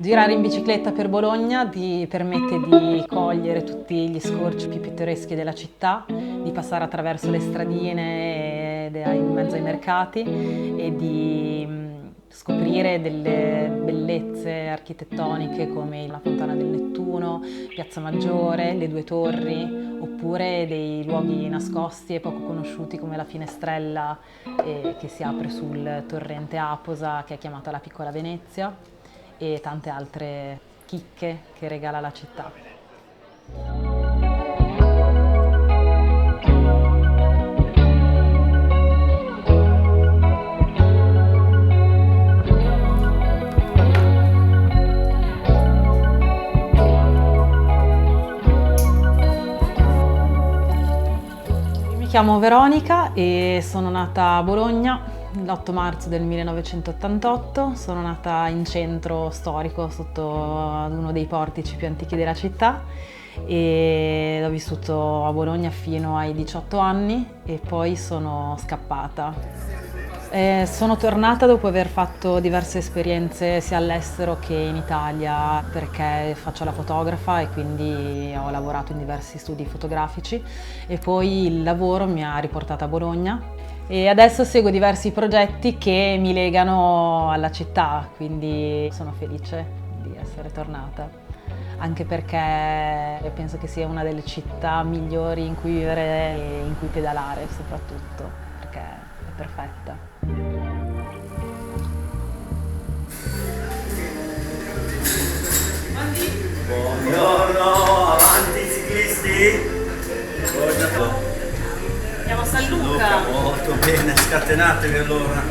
Girare in bicicletta per Bologna ti permette di cogliere tutti gli scorci più pittoreschi della città, di passare attraverso le stradine in mezzo ai mercati e di scoprire delle bellezze architettoniche come la Fontana del Nettuno, Piazza Maggiore, le Due Torri, oppure dei luoghi nascosti e poco conosciuti come la Finestrella che si apre sul torrente Aposa, che è chiamata la Piccola Venezia, e tante altre chicche che regala la città. Mi chiamo Veronica e sono nata a Bologna l'8 marzo del 1988, sono nata in centro storico sotto ad uno dei portici più antichi della città e ho vissuto a Bologna fino ai 18 anni e poi sono scappata. Sono tornata dopo aver fatto diverse esperienze sia all'estero che in Italia perché faccio la fotografa e quindi ho lavorato in diversi studi fotografici e poi il lavoro mi ha riportata a Bologna. E adesso seguo diversi progetti che mi legano alla città, quindi sono felice di essere tornata, anche perché penso che sia una delle città migliori in cui vivere e in cui pedalare soprattutto, perché è perfetta. Buongiorno, avanti ciclisti! Andiamo a San Luca! Molto bene, scatenatevi allora!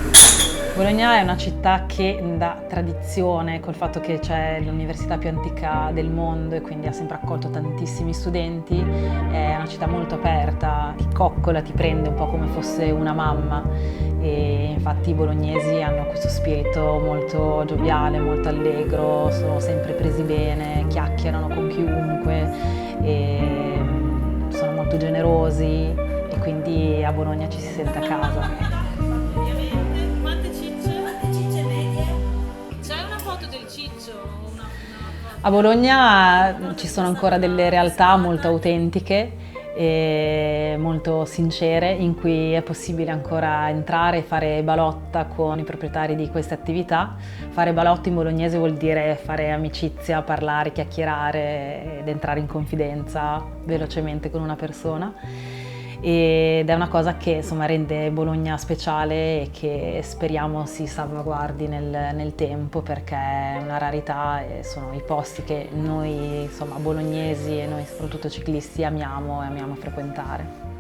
Bologna è una città che dà tradizione col fatto che c'è l'università più antica del mondo e quindi ha sempre accolto tantissimi studenti. È una città molto aperta, ti coccola, ti prende un po' come fosse una mamma e infatti i bolognesi hanno questo spirito molto gioviale, molto allegro, sono sempre presi bene, chiacchierano con chiunque e sono molto generosi e quindi a Bologna ci si sente a casa. A Bologna ci sono ancora delle realtà molto autentiche e molto sincere in cui è possibile ancora entrare e fare balotta con i proprietari di queste attività. Fare balotto in bolognese vuol dire fare amicizia, parlare, chiacchierare ed entrare in confidenza velocemente con una persona. Ed è una cosa che insomma rende Bologna speciale e che speriamo si salvaguardi nel tempo perché è una rarità e sono i posti che noi insomma bolognesi e noi soprattutto ciclisti amiamo e amiamo frequentare.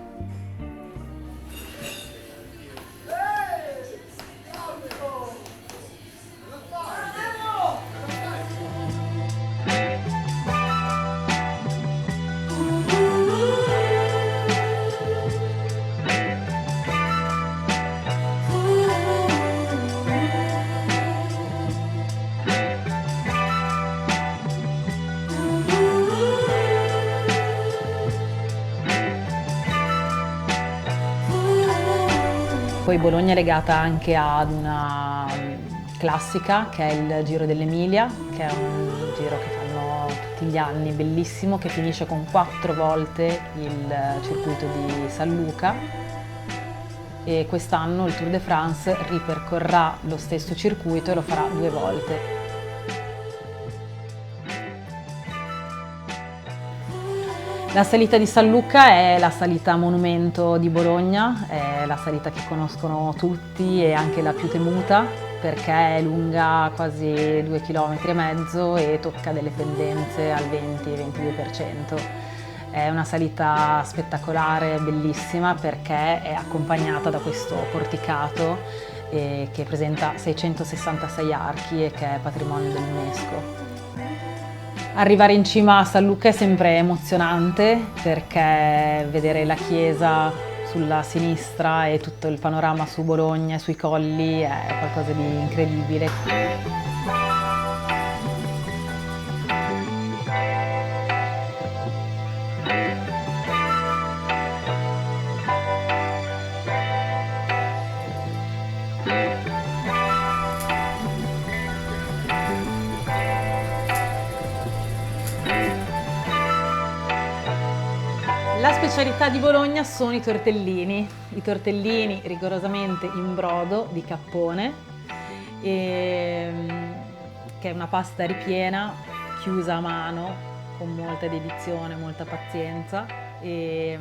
Poi Bologna è legata anche ad una classica che è il Giro dell'Emilia, che è un giro che fanno tutti gli anni, bellissimo, che finisce con 4 volte il circuito di San Luca e quest'anno il Tour de France ripercorrerà lo stesso circuito e lo farà 2 volte. La salita di San Luca è la salita monumento di Bologna, è la salita che conoscono tutti e anche la più temuta perché è lunga quasi 2,5 km e tocca delle pendenze al 20-22%. È una salita spettacolare, bellissima perché è accompagnata da questo porticato che presenta 666 archi e che è patrimonio dell'UNESCO. Arrivare in cima a San Luca è sempre emozionante perché vedere la chiesa sulla sinistra e tutto il panorama su Bologna e sui colli è qualcosa di incredibile. La specialità di Bologna sono i tortellini rigorosamente in brodo di cappone, che è una pasta ripiena, chiusa a mano, con molta dedizione, molta pazienza e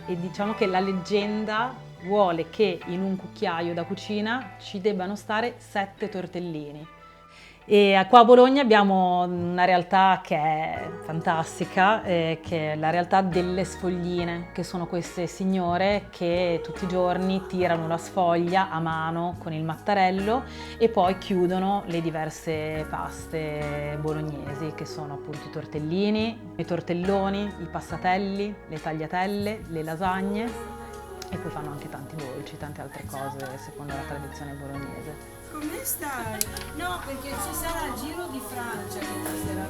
diciamo che la leggenda vuole che in un cucchiaio da cucina ci debbano stare 7 tortellini. E qua a Bologna abbiamo una realtà che è fantastica, che è la realtà delle sfogline, che sono queste signore che tutti i giorni tirano la sfoglia a mano con il mattarello e poi chiudono le diverse paste bolognesi, che sono appunto i tortellini, i tortelloni, i passatelli, le tagliatelle, le lasagne e poi fanno anche tanti dolci, tante altre cose secondo la tradizione bolognese. Come stai? No, perché ci sarà il Giro di Francia che passerà.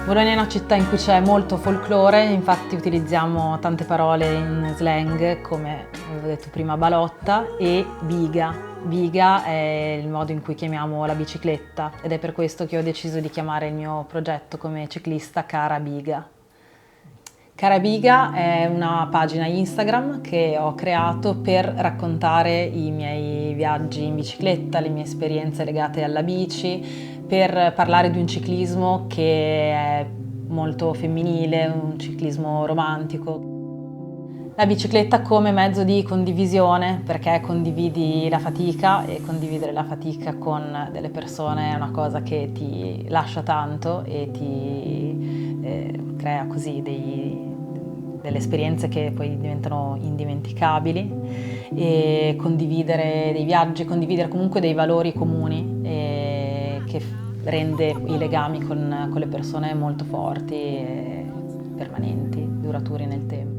Bologna è una città in cui c'è molto folklore, infatti utilizziamo tante parole in slang come avevo detto prima balotta e biga. Biga è il modo in cui chiamiamo la bicicletta ed è per questo che ho deciso di chiamare il mio progetto come ciclista Cara Biga. Cara Biga è una pagina Instagram che ho creato per raccontare i miei viaggi in bicicletta, le mie esperienze legate alla bici, per parlare di un ciclismo che è molto femminile, un ciclismo romantico. La bicicletta come mezzo di condivisione, perché condividi la fatica e condividere la fatica con delle persone è una cosa che ti lascia tanto e ti crea così delle esperienze che poi diventano indimenticabili, e condividere dei viaggi, condividere comunque dei valori comuni che rende i legami con le persone molto forti e permanenti, duraturi nel tempo.